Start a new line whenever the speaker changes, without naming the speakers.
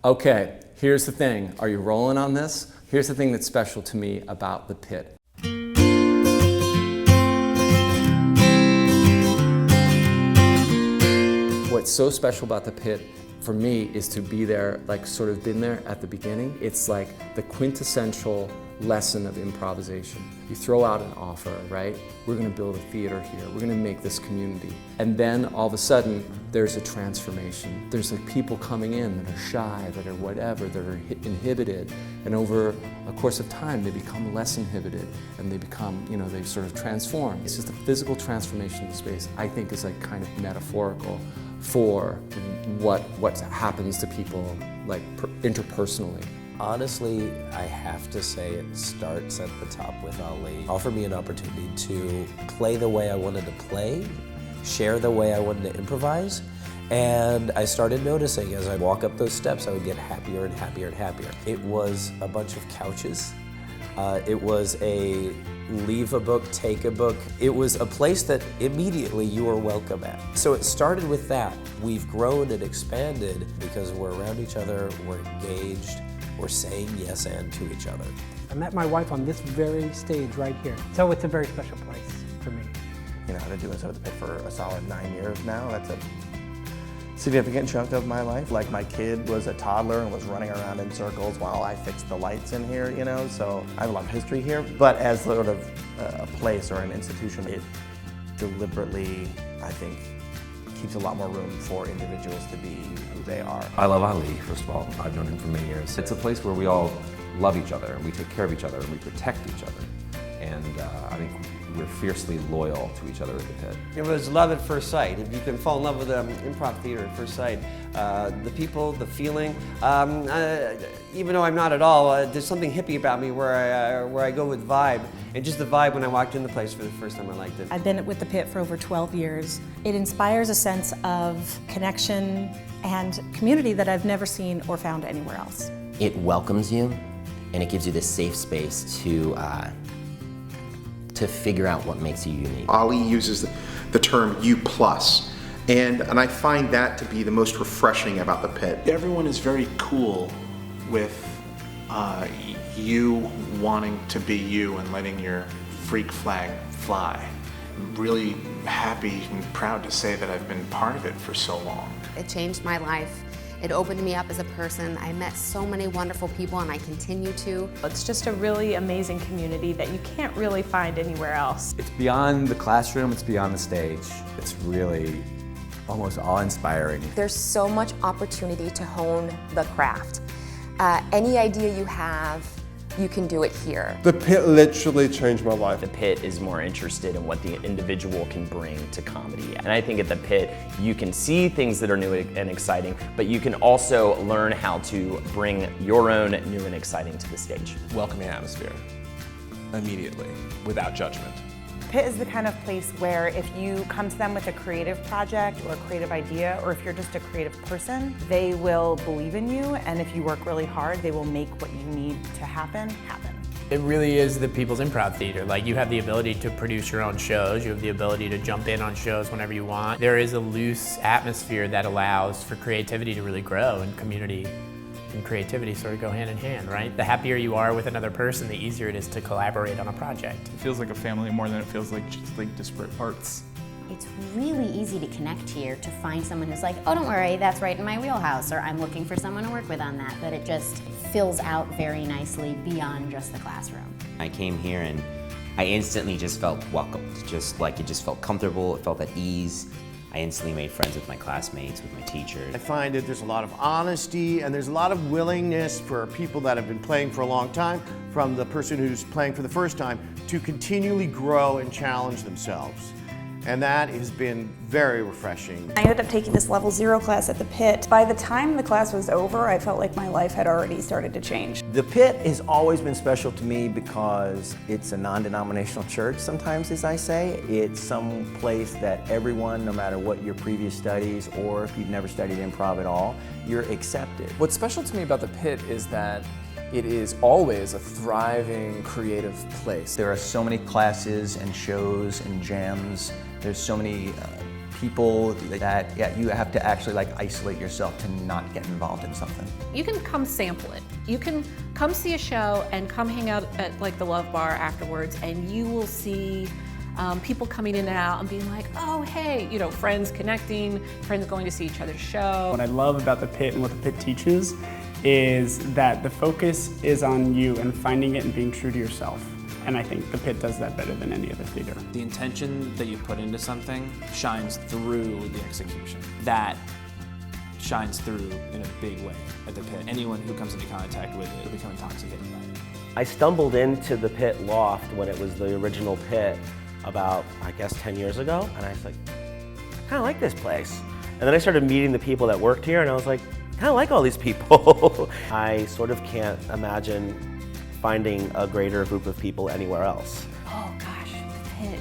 Okay, here's the thing. Are you rolling on this? Here's the thing that's special to me about the Pit. What's so special about the Pit for me is to be there, like sort of been there at the beginning. It's like the quintessential lesson of improvisation. You throw out an offer, right? We're gonna build a theater here. We're gonna make this community. And then all of a sudden, there's a transformation. There's like people coming in that are shy, that are whatever, that are inhibited. And over a course of time, they become less inhibited and they become, they sort of transform. It's just a physical transformation of space, I think, is like kind of metaphorical for what happens to people like interpersonally.
Honestly, I have to say it starts at the top with Ali. Offered me an opportunity to play the way I wanted to play, share the way I wanted to improvise, and I started noticing as I walk up those steps, I would get happier and happier and happier. It was a bunch of couches. It was a leave a book, take a book. It was a place that immediately you were welcome at. So it started with that. We've grown and expanded because we're around each other, we're engaged, we're saying yes and to each other.
I met my wife on this very stage right here. So it's a very special place for me.
I've been doing this at the Pit for a solid 9 years now. That's a significant chunk of my life. Like my kid was a toddler and was running around in circles while I fixed the lights in here, so I have a lot of history here. But as sort of a place or an institution, it deliberately, I think, keeps a lot more room for individuals to be who they are.
I love Ali, first of all. I've known him for many years. It's a place where we all love each other, and we take care of each other, and we protect each other. And I think we're fiercely loyal to each other at the Pit.
It was love at first sight. If you can fall in love with improv theater at first sight, the people, the feeling, even though I'm not at all, there's something hippie about me where I go with vibe. And just the vibe when I walked in the place for the first time, I liked it.
I've been with the Pit for over 12 years. It inspires a sense of connection and community that I've never seen or found anywhere else.
It welcomes you, and it gives you this safe space to figure out what makes you unique.
Ali uses the term you plus, and I find that to be the most refreshing about the Pit.
Everyone is very cool with you wanting to be you and letting your freak flag fly. I'm really happy and proud to say that I've been part of it for so long.
It changed my life. It opened me up as a person. I met so many wonderful people, and I continue to.
It's just a really amazing community that you can't really find anywhere else.
It's beyond the classroom, it's beyond the stage. It's really almost awe-inspiring.
There's so much opportunity to hone the craft. Any idea you have, you can do it here.
The Pit literally changed my life.
The Pit is more interested in what the individual can bring to comedy. And I think at the Pit, you can see things that are new and exciting, but you can also learn how to bring your own new and exciting to the stage.
Welcoming atmosphere, immediately, without judgment.
Pit is the kind of place where if you come to them with a creative project or a creative idea, or if you're just a creative person, they will believe in you, and if you work really hard, they will make what you need to happen.
It really is the people's improv theater. Like, you have the ability to produce your own shows, you have the ability to jump in on shows whenever you want. There is a loose atmosphere that allows for creativity to really grow, and community and creativity sort of go hand in hand, right? The happier you are with another person, the easier it is to collaborate on a project.
It feels like a family more than it feels like just like disparate parts.
It's really easy to connect here, to find someone who's like, oh, don't worry, that's right in my wheelhouse, or I'm looking for someone to work with on that, but it just fills out very nicely beyond just the classroom.
I came here and I instantly just felt welcomed, it just felt comfortable, it felt at ease. I instantly made friends with my classmates, with my teachers.
I find that there's a lot of honesty and there's a lot of willingness for people that have been playing for a long time, from the person who's playing for the first time, to continually grow and challenge themselves. And that has been very refreshing.
I ended up taking this level 0 class at the Pit. By the time the class was over, I felt like my life had already started to change.
The Pit has always been special to me because it's a non-denominational church, sometimes, as I say. It's some place that everyone, no matter what your previous studies, or if you've never studied improv at all, you're accepted.
What's special to me about the Pit is that it is always a thriving, creative place.
There are so many classes and shows and jams. There's so many
people that you have to actually like isolate yourself to not get involved in something.
You can come sample it. You can come see a show and come hang out at like the Love Bar afterwards, and you will see people coming in and out and being like, oh, hey, you know, friends connecting, friends going to see each other's show.
What I love about the Pit and what the Pit teaches is that the focus is on you and finding it and being true to yourself. And I think the Pit does that better than any other theater.
The intention that you put into something shines through the execution. That shines through in a big way at the Pit. Anyone who comes into contact with it will become intoxicated by it.
I stumbled into the Pit loft when it was the original Pit about, I guess, 10 years ago, and I was like, I kind of like this place. And then I started meeting the people that worked here, and I was like, I kind of like all these people. I sort of can't imagine finding a greater group of people anywhere else.
Oh gosh, the Pit.